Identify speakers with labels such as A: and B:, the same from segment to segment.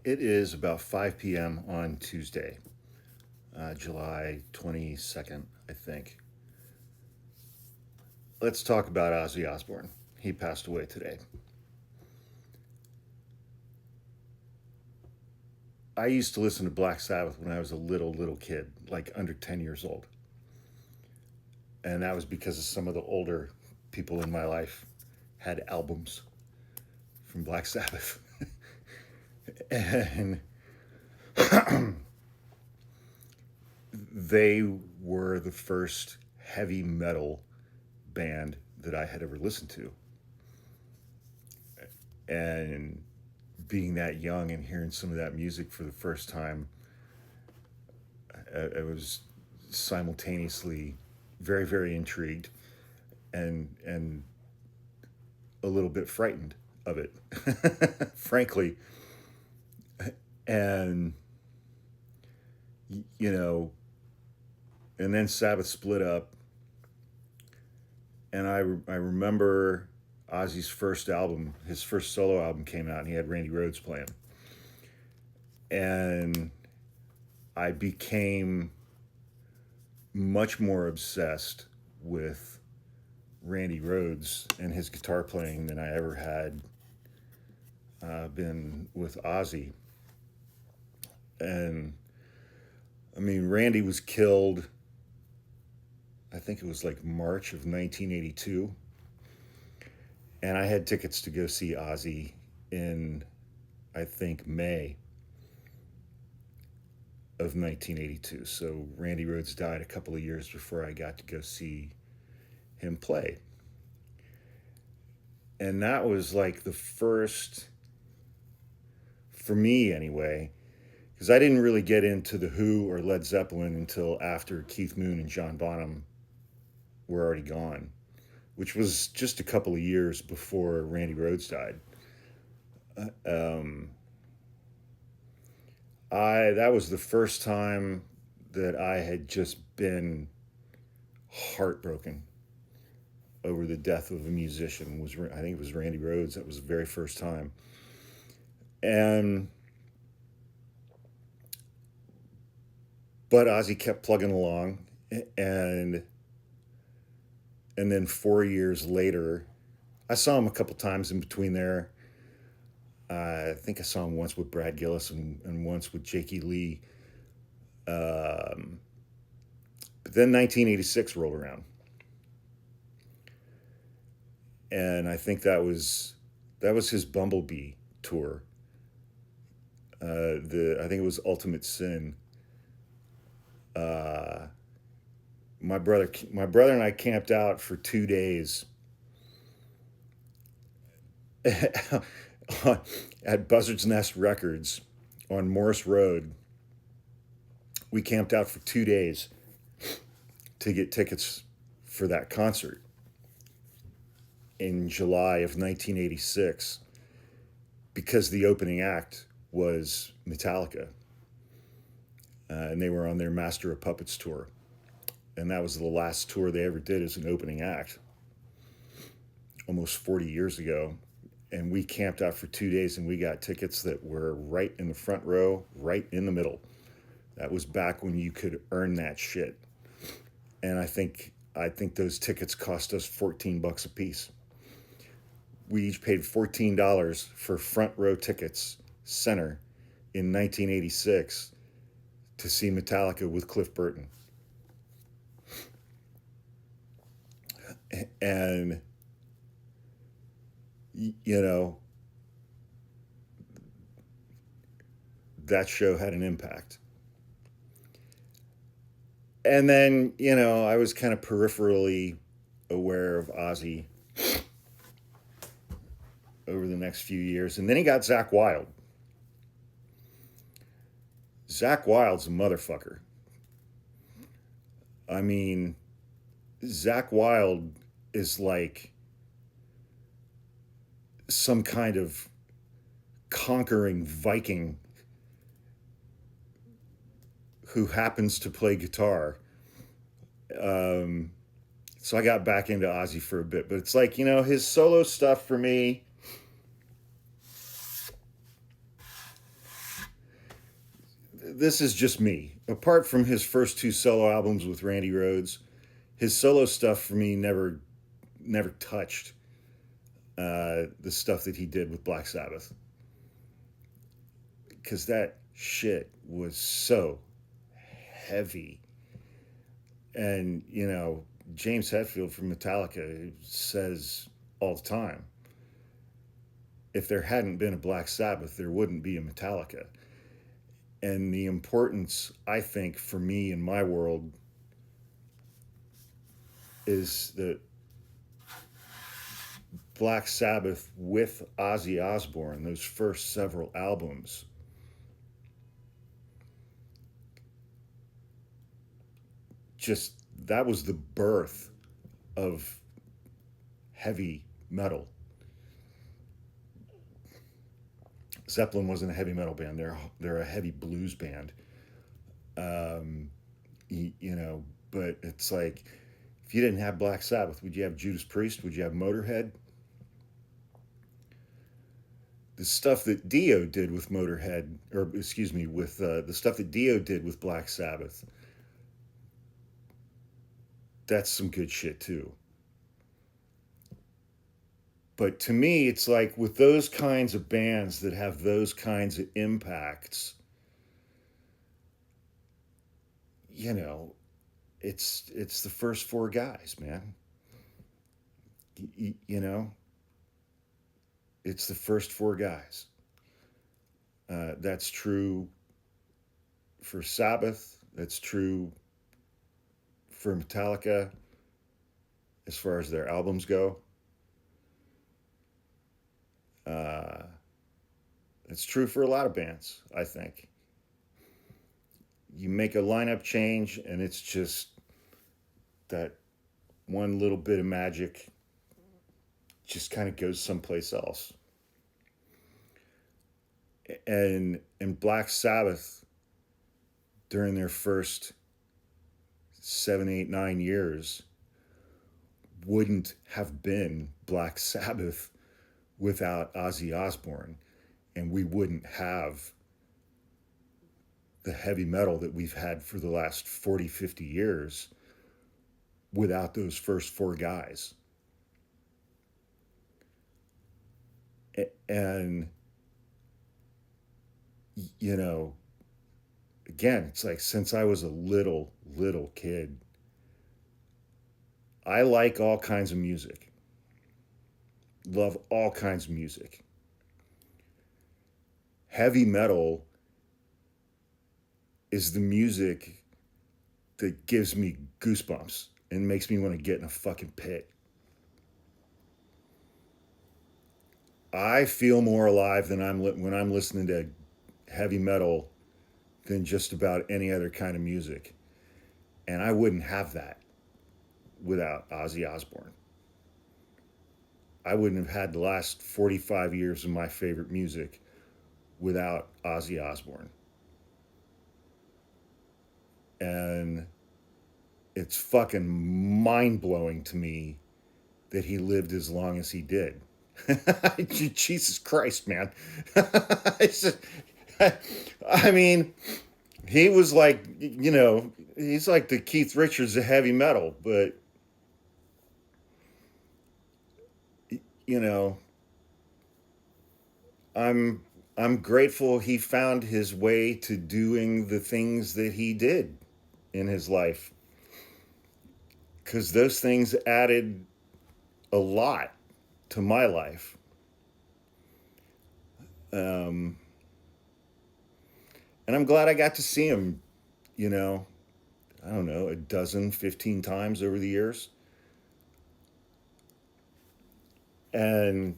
A: It is about 5 p.m. on Tuesday, July 22nd, I think. Let's talk about Ozzy Osbourne. He passed away today. I used to listen to Black Sabbath when I was a little kid, like under 10 years old. And that was because of some of the older people in my life had albums from Black Sabbath. And they were the first heavy metal band that I had ever listened to. And being that young and hearing some of that music for the first time, I was simultaneously very intrigued and a little bit frightened of it, frankly. And you know, and then Sabbath split up, and I remember Ozzy's first album, his first solo album came out, and he had Randy Rhoads playing, and I became much more obsessed with Randy Rhoads and his guitar playing than I ever had been with Ozzy. And I mean, Randy was killed, I think it was like March of 1982. And I had tickets to go see Ozzy in, I think, May of 1982. So Randy Rhoads died a couple of years before I got to go see him play. And that was like the first, for me anyway, because I didn't really get into The Who or Led Zeppelin until after Keith Moon and John Bonham were already gone, which was just a couple of years before Randy Rhoads died. That was the first time that I had just been heartbroken over the death of a musician. I think it was Randy Rhoads. That was the very first time. But Ozzy kept plugging along, and then 4 years later, I saw him a couple times in between there. I think I saw him once with Brad Gillis and once with Jakey Lee. But then 1986 rolled around, and I think that was his Bumblebee tour. I think it was Ultimate Sin. My brother and I camped out for 2 days at Buzzard's Nest Records on Morris Road. We camped out for 2 days to get tickets for that concert in July of 1986 because the opening act was Metallica. And they were on their Master of Puppets tour. And that was the last tour they ever did as an opening act, almost 40 years ago. And we camped out for 2 days, and we got tickets that were right in the front row, right in the middle. That was back when you could earn that shit. And I think those tickets cost us $14 a piece. We each paid $14 for front row tickets, center, in 1986 to see Metallica with Cliff Burton. And, you know, that show had an impact. And then, I was kind of peripherally aware of Ozzy over the next few years. And then he got Zakk Wylde. Zakk Wylde's a motherfucker. I mean, Zakk Wylde is like some kind of conquering Viking who happens to play guitar. So I got back into Ozzy for a bit, but it's like, his solo stuff for me this is just me. Apart from his first two solo albums with Randy Rhoads, his solo stuff for me never touched the stuff that he did with Black Sabbath, because that shit was so heavy. And James Hetfield from Metallica says all the time, if there hadn't been a Black Sabbath, there wouldn't be a Metallica. And the importance, I think, for me in my world is that Black Sabbath with Ozzy Osbourne, those first several albums, just that was the birth of heavy metal. Zeppelin wasn't a heavy metal band. They're a heavy blues band. But it's like, if you didn't have Black Sabbath, would you have Judas Priest? Would you have Motorhead? The stuff that Dio did with Motorhead, or excuse me, with the stuff that Dio did with Black Sabbath, that's some good shit too. But to me, it's like with those kinds of bands that have those kinds of impacts, it's the first four guys, man. It's the first four guys. That's true for Sabbath. That's true for Metallica as far as their albums go. It's true for a lot of bands, I think. You make a lineup change and it's just that one little bit of magic just kind of goes someplace else. And Black Sabbath, during their first 7, 8, 9 years, wouldn't have been Black Sabbath without Ozzy Osbourne, and we wouldn't have the heavy metal that we've had for the last 40, 50 years without those first four guys. And, again, it's like since I was a little kid, I like all kinds of music. Love all kinds of music. Heavy metal is the music that gives me goosebumps and makes me want to get in a fucking pit. I feel more alive when I'm listening to heavy metal than just about any other kind of music. And I wouldn't have that without Ozzy Osbourne. I wouldn't have had the last 45 years of my favorite music without Ozzy Osbourne. And it's fucking mind-blowing to me that he lived as long as he did. Jesus Christ, man. I mean, he was like, he's like the Keith Richards of heavy metal, but I'm grateful he found his way to doing the things that he did in his life, because those things added a lot to my life. And I'm glad I got to see him, I don't know, a dozen, 15 times over the years. And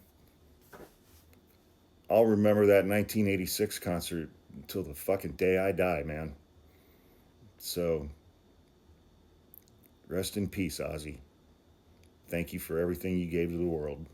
A: I'll remember that 1986 concert until the fucking day I die, man. So, rest in peace, Ozzy. Thank you for everything you gave to the world.